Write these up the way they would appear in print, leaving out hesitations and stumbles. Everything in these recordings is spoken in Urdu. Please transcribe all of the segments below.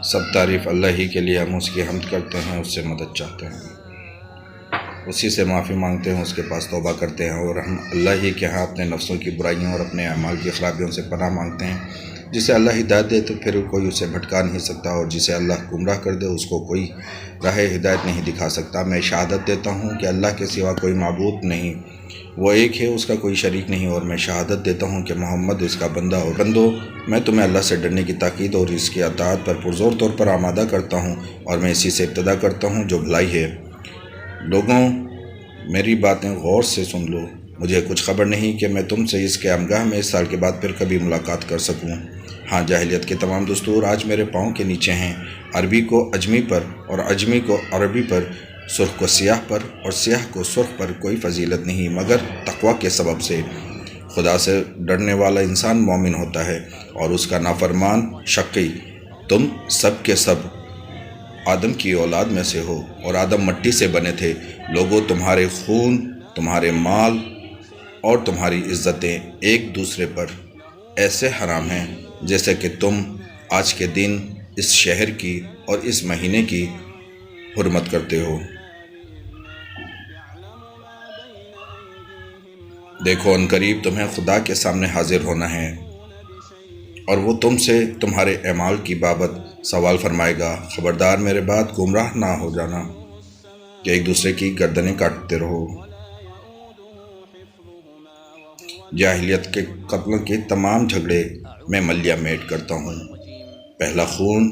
سب تعریف اللہ ہی کے لیے، ہم اس کی حمد کرتے ہیں، اس سے مدد چاہتے ہیں، اسی سے معافی مانگتے ہیں، اس کے پاس توبہ کرتے ہیں، اور ہم اللہ ہی کے ہاں اپنے نفسوں کی برائیوں اور اپنے اعمال کی خرابیوں سے پناہ مانگتے ہیں۔ جسے اللہ ہدایت دے تو پھر کوئی اسے بھٹکا نہیں سکتا، اور جسے اللہ گمراہ کر دے اس کو کوئی راہ ہدایت نہیں دکھا سکتا۔ میں شہادت دیتا ہوں کہ اللہ کے سوا کوئی معبود نہیں، وہ ایک ہے، اس کا کوئی شریک نہیں، اور میں شہادت دیتا ہوں کہ محمد اس کا بندہ اور بندو، میں تمہیں اللہ سے ڈرنے کی تاکید اور اس کی اطاعت پر پرزور طور پر آمادہ کرتا ہوں، اور میں اسی سے ابتدا کرتا ہوں جو بھلائی ہے۔ لوگوں، میری باتیں غور سے سن لو، مجھے کچھ خبر نہیں کہ میں تم سے اس قیام گاہ میں 1 سال کے بعد پھر کبھی ملاقات کر سکوں۔ ہاں، جاہلیت کے تمام دستور آج میرے پاؤں کے نیچے ہیں۔ عربی کو عجمی پر اور عجمی کو عربی پر، سرخ کو سیاہ پر اور سیاہ کو سرخ پر کوئی فضیلت نہیں مگر تقویٰ کے سبب سے۔ خدا سے ڈرنے والا انسان مومن ہوتا ہے اور اس کا نافرمان شقی۔ تم سب کے سب آدم کی اولاد میں سے ہو اور آدم مٹی سے بنے تھے۔ لوگوں، تمہارے خون، تمہارے مال اور تمہاری عزتیں ایک دوسرے پر ایسے حرام ہیں جیسے کہ تم آج کے دن اس شہر کی اور اس مہینے کی حرمت کرتے ہو۔ دیکھو، عنقریب تمہیں خدا کے سامنے حاضر ہونا ہے، اور وہ تم سے تمہارے اعمال کی بابت سوال فرمائے گا۔ خبردار، میرے بعد گمراہ نہ ہو جانا کہ ایک دوسرے کی گردنیں کاٹتے رہو۔ جاہلیت کے قتلوں کے تمام جھگڑے میں ملیہ میٹ کرتا ہوں۔ پہلا خون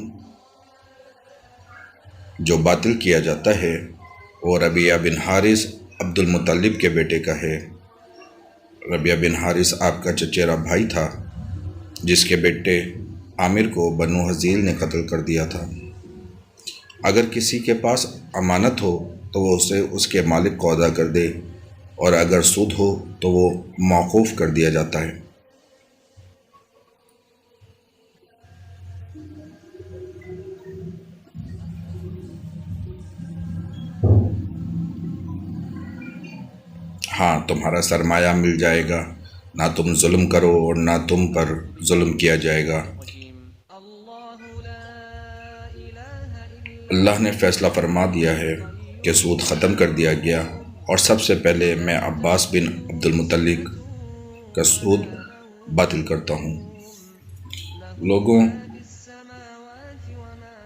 جو باطل کیا جاتا ہے وہ ربیعہ بن حارث عبد المطلب کے بیٹے کا ہے۔ ربیعہ بن حارث آپ کا چچیرا بھائی تھا، جس کے بیٹے عامر کو بنو حذیل نے قتل کر دیا تھا۔ اگر کسی کے پاس امانت ہو تو وہ اسے اس کے مالک کو ادا کر دے، اور اگر سود ہو تو وہ موقوف کر دیا جاتا ہے۔ ہاں، تمہارا سرمایہ مل جائے گا، نہ تم ظلم کرو اور نہ تم پر ظلم کیا جائے گا۔ اللہ نے فیصلہ فرما دیا ہے کہ سود ختم کر دیا گیا، اور سب سے پہلے میں عباس بن عبد المطلب کا سود باطل کرتا ہوں۔ لوگوں،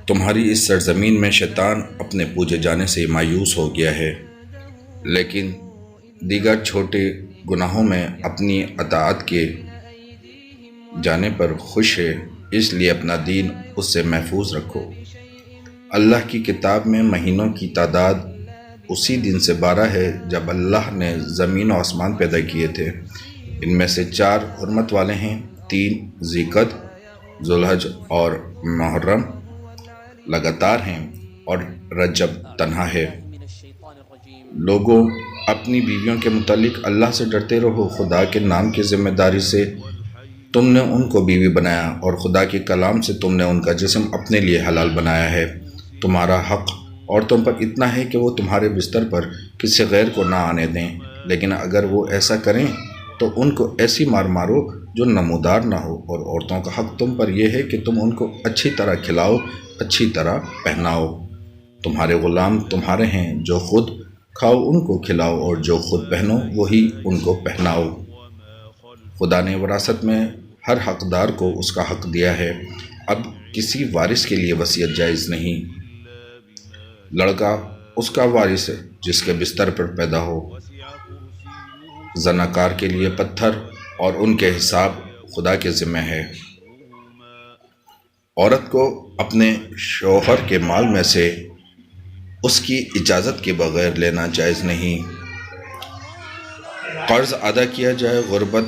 تمہاری اس سرزمین میں شیطان اپنے پوجے جانے سے مایوس ہو گیا ہے، لیکن دیگر چھوٹے گناہوں میں اپنی اطاعت کے جانے پر خوش ہے، اس لیے اپنا دین اس سے محفوظ رکھو۔ اللہ کی کتاب میں مہینوں کی تعداد اسی دن سے 12 ہے جب اللہ نے زمین و آسمان پیدا کیے تھے۔ ان میں سے 4 حرمت والے ہیں، 3 ذی القعدہ، ذوالحج اور محرم لگاتار ہیں، اور رجب تنہا ہے۔ لوگوں، اپنی بیویوں کے متعلق اللہ سے ڈرتے رہو۔ خدا کے نام کی ذمہ داری سے تم نے ان کو بیوی بنایا، اور خدا کے کلام سے تم نے ان کا جسم اپنے لیے حلال بنایا ہے۔ تمہارا حق عورتوں پر اتنا ہے کہ وہ تمہارے بستر پر کسی غیر کو نہ آنے دیں، لیکن اگر وہ ایسا کریں تو ان کو ایسی مار مارو جو نمودار نہ ہو، اور عورتوں کا حق تم پر یہ ہے کہ تم ان کو اچھی طرح کھلاؤ، اچھی طرح پہناؤ۔ تمہارے غلام تمہارے ہیں، جو خود کھاؤ ان کو کھلاؤ، اور جو خود پہنو وہی ان کو پہناؤ۔ خدا نے وراثت میں ہر حقدار کو اس کا حق دیا ہے۔ اب کسی وارث کے لیے وصیت جائز نہیں۔ لڑکا اس کا وارث ہے جس کے بستر پر پیدا ہو۔ زناکار کے لیے پتھر اور ان کے حساب خدا کے ذمہ ہے۔ عورت کو اپنے شوہر کے مال میں سے اس کی اجازت کے بغیر لینا جائز نہیں۔ قرض ادا کیا جائے، غربت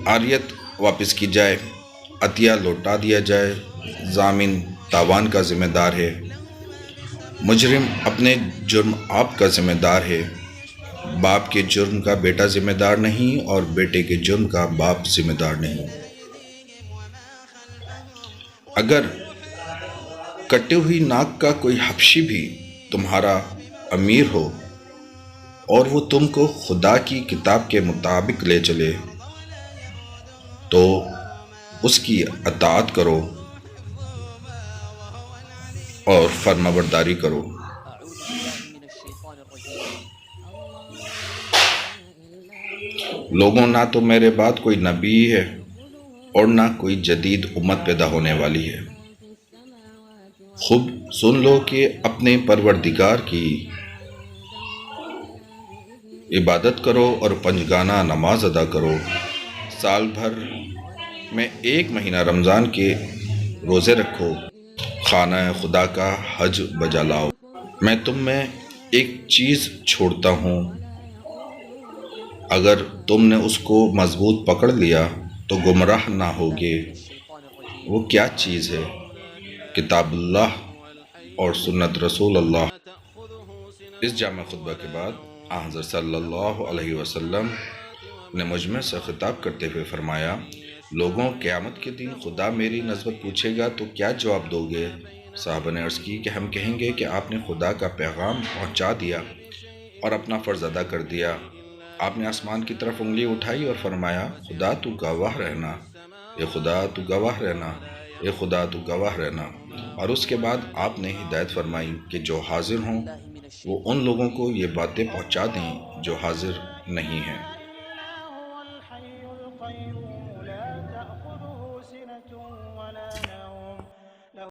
عاریت واپس کی جائے، عطیہ لوٹا دیا جائے، ضامن تاوان کا ذمہ دار ہے۔ مجرم اپنے جرم آپ کا ذمہ دار ہے۔ باپ کے جرم کا بیٹا ذمہ دار نہیں، اور بیٹے کے جرم کا باپ ذمہ دار نہیں۔ اگر کٹی ہوئی ناک کا کوئی حبشی بھی تمہارا امیر ہو اور وہ تم کو خدا کی کتاب کے مطابق لے چلے تو اس کی اطاعت کرو، اور فرما برداری کرو۔ لوگوں، نہ تو میرے بعد کوئی نبی ہے اور نہ کوئی جدید امت پیدا ہونے والی ہے۔ خوب سن لو کہ اپنے پروردگار کی عبادت کرو اور پنجگانہ نماز ادا کرو۔ سال بھر میں ایک مہینہ رمضان کے روزے رکھو۔ خانہ خدا کا حج بجا لاؤ۔ میں تم میں ایک چیز چھوڑتا ہوں، اگر تم نے اس کو مضبوط پکڑ لیا تو گمراہ نہ ہوگے۔ وہ کیا چیز ہے؟ کتاب اللہ اور سنت رسول اللہ۔ اس جامع خطبہ کے بعد حضرت صلی اللہ علیہ وسلم نے مجمع سے خطاب کرتے ہوئے فرمایا، لوگوں، قیامت کے دن خدا میری نسبت پوچھے گا تو کیا جواب دو گے؟ صحابہ نے عرض کی کہ ہم کہیں گے کہ آپ نے خدا کا پیغام پہنچا دیا اور اپنا فرض ادا کر دیا۔ آپ نے آسمان کی طرف انگلی اٹھائی اور فرمایا، خدا تو گواہ رہنا، اے خدا تو گواہ رہنا، اے خدا تو گواہ رہنا۔ اور اس کے بعد آپ نے ہدایت فرمائی کہ جو حاضر ہوں وہ ان لوگوں کو یہ باتیں پہنچا دیں جو حاضر نہیں ہیں۔